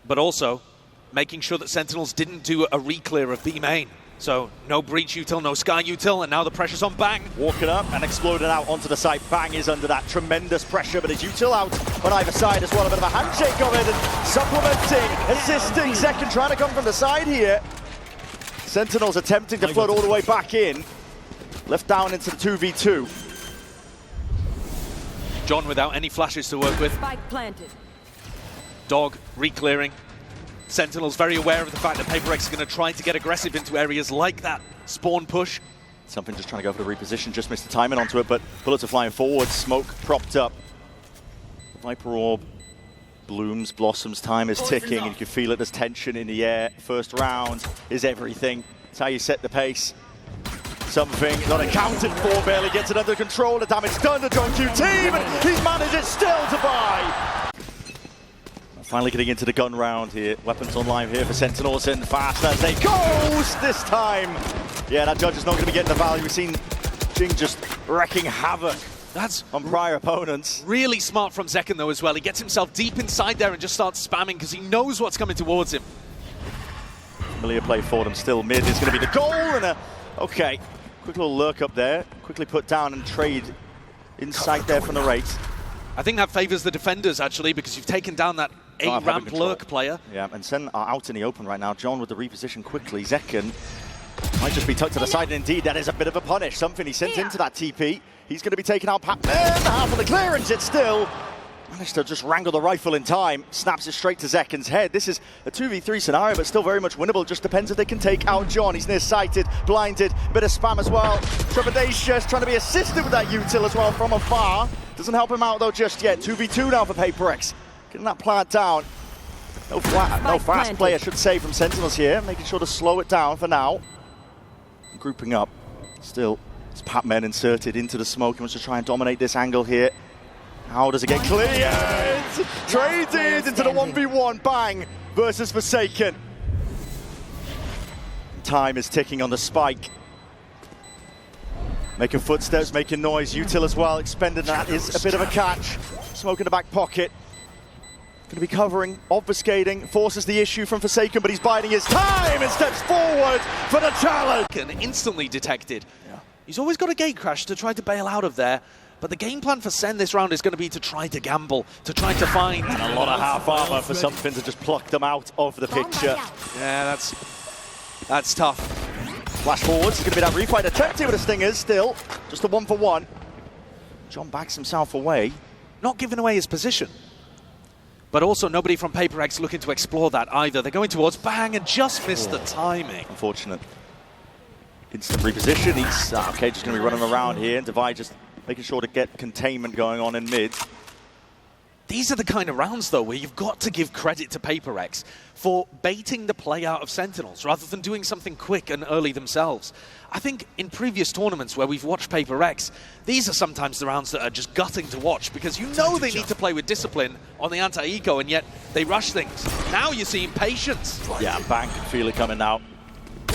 but also making sure that Sentinels didn't do a re-clear of B main. So no breach util, no sky util, and now the pressure's on Bang. Walking up and exploding out onto the site. Bang is under that tremendous pressure, but his util out on either side as well. A bit of a handshake of it and supplementing, assisting. Zekken trying to come from the side here. Sentinels attempting to float all the way back in. Left down into the 2v2. John without any flashes to work with. Spike planted. Dog re-clearing. Sentinels very aware of the fact that PaperX are going to try to get aggressive into areas like that spawn push. Something just trying to go for the reposition, just missed the timing onto it, but bullets are flying forward, smoke propped up. Viper Orb blooms, blossoms, time is ticking, and you can feel it, there's tension in the air. First round is everything. It's how you set the pace. Something not accounted for, barely gets it under control. The damage done to John Q team, and he's managed it still to buy. Finally getting into the gun round here. Weapons online here for Sentinels, and fast as they goes this time. Yeah, that judge is not going to be getting the value. We've seen Jing just wrecking havoc on prior opponents. Really smart from Zekken though as well. He gets himself deep inside there and just starts spamming because he knows what's coming towards him. Familiar play for them. Still mid is going to be the goal, and okay, quick little lurk up there. Quickly put down and trade inside there from the Wraith. I think that favors the defenders actually, because you've taken down that ramp lurk player. Yeah, and Sen are out in the open right now. John with the reposition quickly. Zekken might just be tucked to the side, and indeed that is a bit of a punish. Something he sent into that TP. He's going to be taking out Pat-Man. Half of the clearance, it's still managed to just wrangle the rifle in time. Snaps it straight to Zekken's head. This is a 2v3 scenario, but still very much winnable. Just depends if they can take out John. He's near-sighted, blinded, bit of spam as well. Trepidatious trying to be assisted with that util as well from afar. Doesn't help him out though just yet. 2v2 now for PaperX. Getting that plant down. No fast play, I should say, from Sentinels here. Making sure to slow it down for now. Grouping up. Still, it's Pat-Man inserted into the smoke. He wants to try and dominate this angle here. How does it get cleared? Traded into the 1v1. Bang versus Forsaken. Time is ticking on the spike. Making footsteps, making noise. Util as well. Expended, that is a bit of a catch. Smoke in the back pocket. Going to be covering, obfuscating, forces the issue from Forsaken, but he's biding his time and steps forward for the challenge. Instantly detected. Yeah. He's always got a gate crash to try to bail out of there, but the game plan for Sen this round is going to be to try to gamble, to try to find and a lot of half armor for something to just pluck them out of the picture. Yeah, that's tough. Flash forwards, it's going to be that refight attempted with the Stingers still. Just a 1-for-1. John backs himself away. Not giving away his position. But also nobody from PaperX looking to explore that either. They're going towards Bang and just missed the timing. Unfortunate. Instant reposition. He's okay, just going to be running around here. And Divide just making sure to get containment going on in mid. These are the kind of rounds, though, where you've got to give credit to PaperX for baiting the play out of Sentinels rather than doing something quick and early themselves. I think in previous tournaments where we've watched PaperX, these are sometimes the rounds that are just gutting to watch because you know they need to play with discipline on the anti-eco, and yet they rush things. Now you're seeing patience. Yeah, Bang can feel it coming now.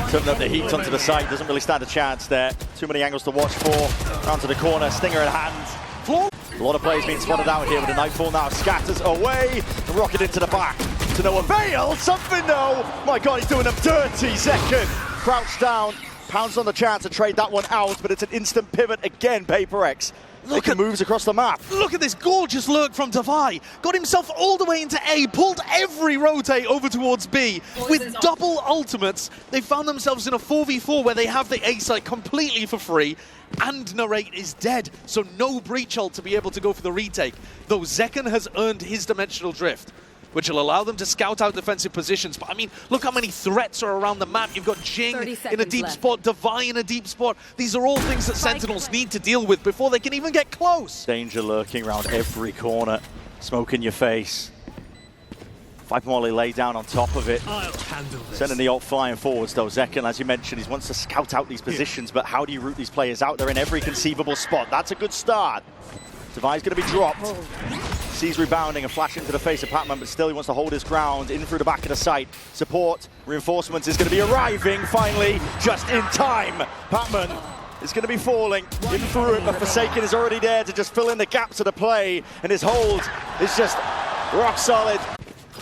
Turning up the heat onto the side, doesn't really stand a chance there. Too many angles to watch for. Round to the corner, Stinger in hand. Floor. A lot of players being spotted out here with a Nightfall now. Scatters away, rocket into the back. To no avail, something though. My God, he's doing them dirty. Zekken crouched down, pounds on the chance to trade that one out, but it's an instant pivot again, PaperX. Look at moves across the map. Look at this gorgeous lurk from Davai. Got himself all the way into A, pulled every rotate over towards B. With double ultimates, they found themselves in a 4v4 where they have the A site completely for free, and Narrate is dead, so no breach ult to be able to go for the retake. Though Zekken has earned his dimensional drift, which will allow them to scout out defensive positions. But I mean, look how many threats are around the map. You've got Jing in a deep spot, Davai in a deep spot. These are all things that Sentinels need to deal with before they can even get close. Danger lurking around every corner. Smoke in your face. Viper Molly lay down on top of it. I'll handle this. Sending the ult flying forwards though. Zekken, as you mentioned, he wants to scout out these positions, but how do you route these players out? They're in every conceivable spot. That's a good start. Davai's going to be dropped. Sees rebounding and flash into the face of Pat-Man, but still he wants to hold his ground in through the back of the site. Support, reinforcements is going to be arriving finally, just in time. Pat-Man is going to be falling in through it, but Forsaken is already there to just fill in the gaps of the play, and his hold is just rock solid.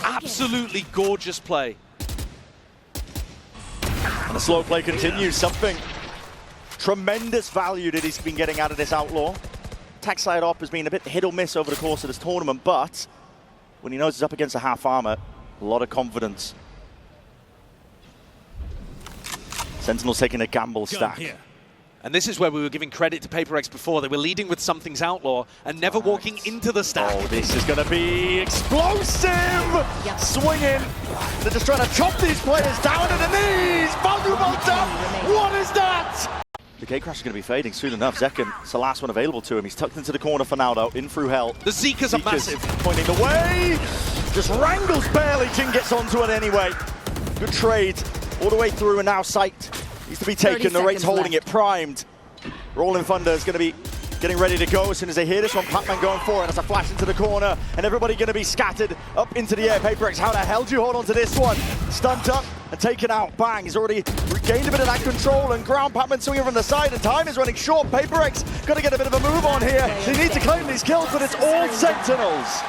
Absolutely gorgeous play. And the slow play continues. Something tremendous value that he's been getting out of this Outlaw. Attack side op has been a bit hit or miss over the course of this tournament, but when he knows he's up against a half armor, a lot of confidence. Sentinels taking a gamble stack. And this is where we were giving credit to PaperX before. They were leading with Something's Outlaw and never walking into the stack. Oh, this is going to be explosive! Yep. Swinging. They're just trying to chop these players down to the knees! Vulnerable dump! What is that? The gate crash is going to be fading soon enough. Zekken, it's the last one available to him. He's tucked into the corner for now, though, in through hell. The Zekas are massive. Pointing the way. Just wrangles barely. Jing gets onto it anyway. Good trade all the way through, and now sight needs to be taken. The Raid's holding it primed. Rolling Thunder is going to be getting ready to go as soon as they hear this one. Pac-Man going for it. That's a flash into the corner, and everybody going to be scattered up into the air. PaperX, how the hell do you hold on to this one? Stunned up and taken out. Bang, he's already regained a bit of that control, and ground Pac-Man swinging from the side, and time is running short. PaperX got to get a bit of a move on here. They need to claim these kills, but it's all Sentinels.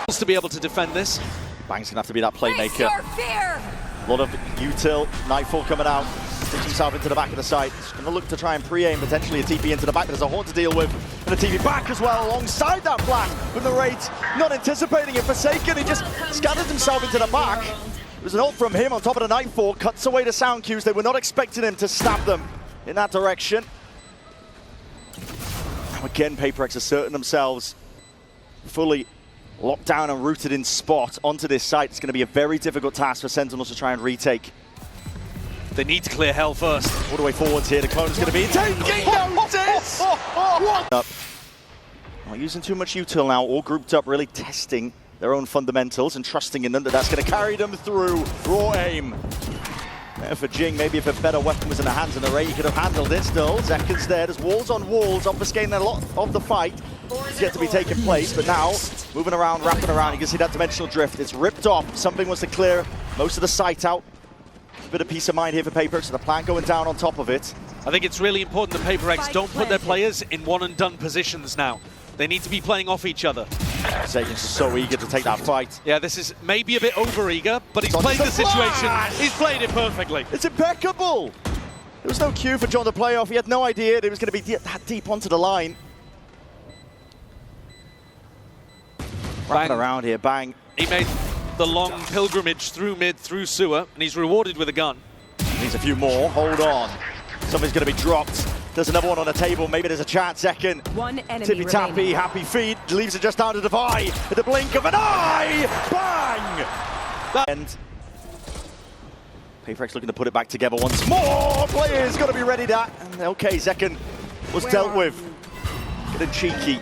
To be able to defend this. Bang's going to have to be that playmaker. A lot of util, Nightfall coming out. Sticks himself into the back of the site. He's going to look to try and pre-aim potentially a TP into the back. There's a Horn to deal with, and a TP back as well alongside that flash. With the Raids not anticipating it. Forsaken, he just scattered himself into the back. It was an ult from him on top of the Nightfall. Cuts away the sound cues. They were not expecting him to stab them in that direction. Now again, PaperX asserting themselves fully locked down and rooted in spot onto this site. It's going to be a very difficult task for Sentinels to try and retake. They need to clear hell first. All the way forwards here. The clone is going to be taking notice! What? Not using too much util now, all grouped up, really testing their own fundamentals and trusting in them that that's going to carry them through. Raw aim. There for Jing, maybe if a better weapon was in the hands of the Ray, he could have handled it still. Zekken's there, there's walls on walls, obfuscating a lot of the fight. It's yet to be taking place, but now, moving around, wrapping around, you can see that dimensional drift. It's ripped off. Something was to clear most of the site out. A bit of peace of mind here for PaperX, so the plant going down on top of it. I think it's really important that PaperX don't put their players in one-and-done positions now. They need to be playing off each other. Zeken's so eager to take that fight. Yeah, this is maybe a bit over-eager, but he's played the situation. He's played it perfectly. It's impeccable. There was no cue for John to play off. He had no idea it was going to be that deep onto the line. Wrapping around here, bang. He made the long pilgrimage through mid, through sewer, and he's rewarded with a gun. Needs a few more. Hold on. Something's going to be dropped. There's another one on the table. Maybe there's a chance. Zekken. One enemy tippy-tappy, remaining. happy feet. Leaves it just down to Defy. At the blink of an eye. Bang! And PaperX looking to put it back together once more. Players got to be ready that. And okay, Zekken was dealt with. Getting cheeky.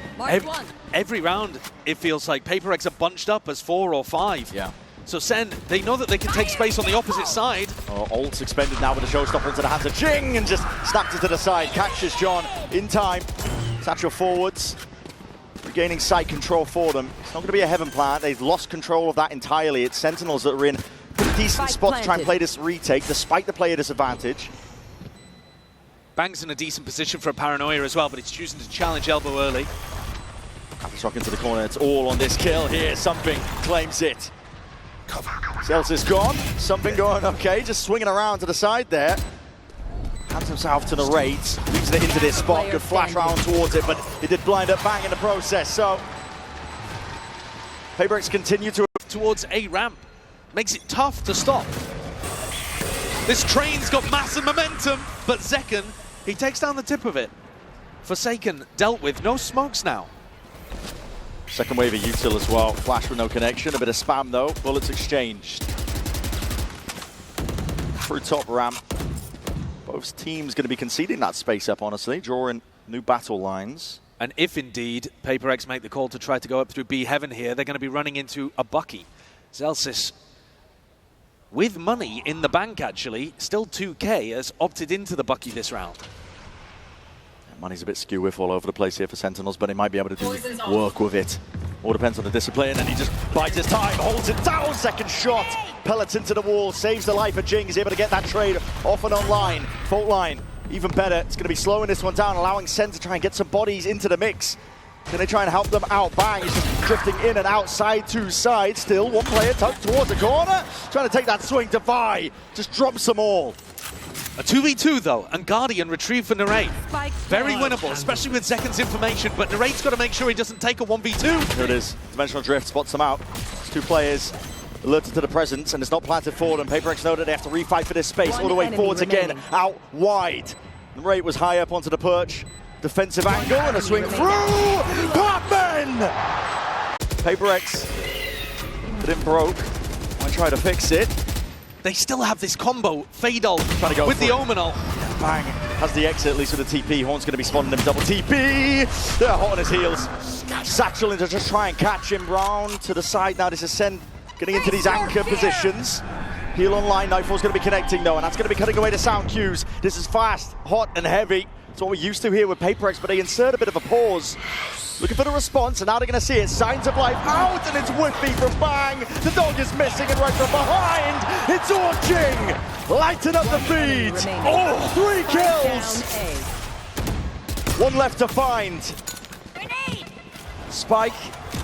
Every round, it feels like PaperX are bunched up as 4 or 5. Yeah. So Sen, they know that they can take space on the opposite side. Oh, ult's expended now with the showstopper into the hands of Jing and just snapped it to the side. Catches John in time. Satchel forwards. Regaining site control for them. It's not going to be a heaven plant. They've lost control of that entirely. It's Sentinels that are in a pretty decent spot to try and play this retake, despite the player disadvantage. Bang's in a decent position for a paranoia as well, but it's choosing to challenge elbow early. Happy rock into the corner. It's all on this kill here. Something claims it. Cells is gone. Something going okay. Just swinging around to the side there. Hands himself to the Raids. Leaves it into this spot. Good flash round towards it, but it did blind up Bang in the process. So PaperX continue to towards a ramp. Makes it tough to stop. This train's got massive momentum, but Zekken, he takes down the tip of it. Forsaken dealt with. No smokes now. Second wave of util as well. Flash with no connection. A bit of spam though. Bullets exchanged. Through top ramp. Both teams going to be conceding that space up, honestly. Drawing new battle lines. And if indeed PaperX make the call to try to go up through B Heaven here, they're going to be running into a Bucky. Zelsis, with money in the bank actually, still 2K, has opted into the Bucky this round. Money's a bit skew-whiff all over the place here for Sentinels, but he might be able to do work with it. All depends on the discipline, and he just bides his time, holds it down, second shot. Pellets into the wall, saves the life of Jing. He's able to get that trade off and online. Fault line, even better. It's going to be slowing this one down, allowing Sen to try and get some bodies into the mix. Can they try and help them out? Bang, he's just drifting in and outside, two sides. Still, one player tucked towards the corner. Trying to take that swing. Defy just drops them all. A 2v2 though, and Guardian retrieved for Narrate. Very winnable, especially with Zeken's information, but Narrate's got to make sure he doesn't take a 1v2. Here it is. Dimensional Drift spots them out. It's two players alerted to the presence, and it's not planted forward, and Paper X know that they have to refight for this space. All the way forwards again, out wide. Narrate was high up onto the perch. Defensive angle and a swing through. Batman! Paper X, it didn't broke. I try to fix it. They still have this combo, Fadol with the Omenal. Bang, has the exit, at least with the TP. Horn's going to be spawning him double TP. They're hot on his heels. Satchel in to just try and catch him. Brown to the side now. This is Sen getting into these anchor positions. Heal online, Nightfall's going to be connecting though, and that's going to be cutting away the sound cues. This is fast, hot and heavy. It's what we're used to here with Paper X, but they insert a bit of a pause. Looking for the response, and now they're going to see it. Signs of life out, and it's whiffy from Bang. The dog is missing, and right from behind, it's Orching. Lighten up the feed. Oh, 3 kills. One left to find. Spike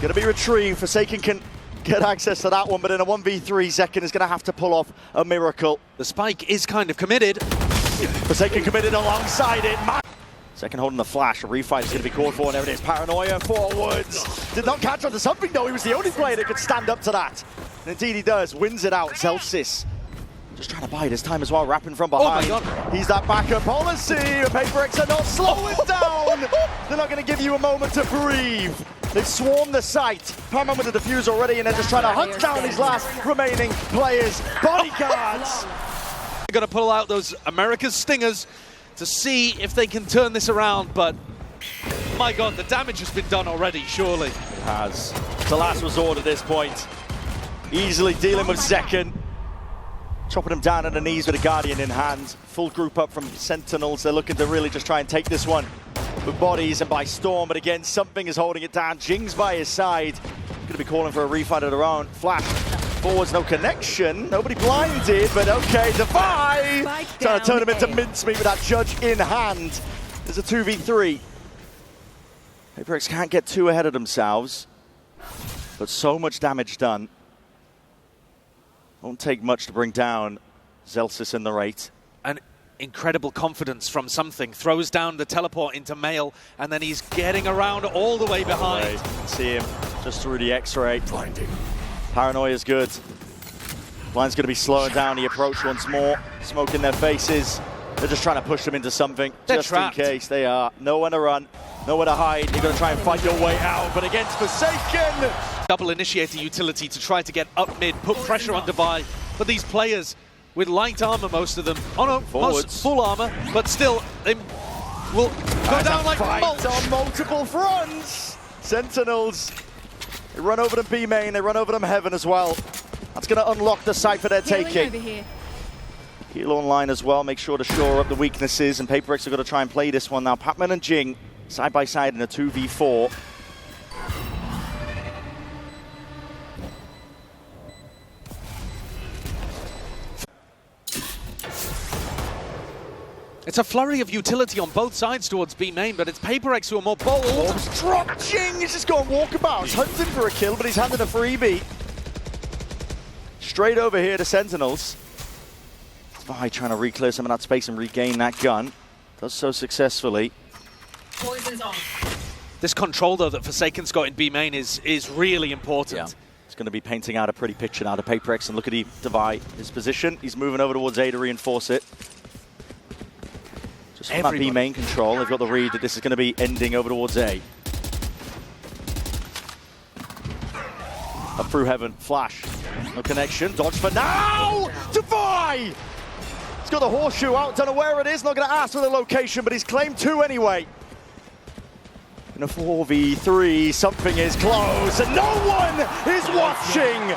going to be retrieved. Forsaken can get access to that one, but in a 1v3, Zeken is going to have to pull off a miracle. The Spike is kind of committed. Forsaken committed alongside it. Zeken holding the flash. A refight is going to be called for, and there it is. Paranoia forwards. Did not catch on to something, though. He was the only player that could stand up to that. And indeed he does. Wins it out. Zelsis just trying to bide his time as well, wrapping from behind. Oh my God. He's that backup policy. Paper X are not slowing down. They're not going to give you a moment to breathe. They've swarmed the site. Parman with the defuse already, and they're just trying to hunt down these last remaining players. Bodyguards. They're going to pull out those America's Stingers to see if they can turn this around, but my God, the damage has been done already, surely. It has. It's the last resort at this point. Easily dealing with Zeken. Chopping him down at the knees with a Guardian in hand. Full group up from Sentinels. They're looking to really just try and take this one with bodies and by storm, but again, something is holding it down. Jing's by his side. Going to be calling for a refight of their own. Flash. Forwards, no connection. Nobody blinded, but okay. Defy! Trying to turn him into mincemeat with that Judge in hand. There's a 2v3. Paper X can't get too ahead of themselves, but so much damage done. Won't take much to bring down Zelsis and the Narrate. An incredible confidence from something. Throws down the teleport into Mail, and then he's getting around all the way behind. See him just through the X-ray. Paranoia is good. Blind's going to be slowing down the approach once more. Smoke in their faces. They're just trying to push them into something. They're just trapped. In case they are. Nowhere to run, nowhere to hide. You're going to try and fight your way out, but against Forsaken. Double initiator utility to try to get up mid, put pressure on Divide. But these players with light armor, most of them. Oh no, most full armor, but still, they will go down like mulch. On multiple fronts. Sentinels. They run over them B main, they run over them Heaven as well. That's going to unlock the site for their taking. Heal online as well, make sure to shore up the weaknesses, and Paper X are going to try and play this one now. Patman and Jing side by side in a 2v4. It's a flurry of utility on both sides towards B main, but it's Paper X who are more bold. Drop Jing! He's just going walkabout. He's hunting for a kill, but he's handed a freebie. Straight over here to Sentinels. Spy trying to reclear some of that space and regain that gun. Does so successfully. This control, though, that Forsaken's got in B main is really important. Yeah. He's going to be painting out a pretty picture now to Paper X, and look at Divide, his position. He's moving over towards A to reinforce it. Just from that B main control, they've got the read that this is going to be ending over towards A. Up through Heaven, flash, no connection, dodge for now! Defy! He's got the horseshoe out, don't know where it is, not going to ask for the location, but he's claimed 2 anyway. In a 4v3, something is close, and no one is watching!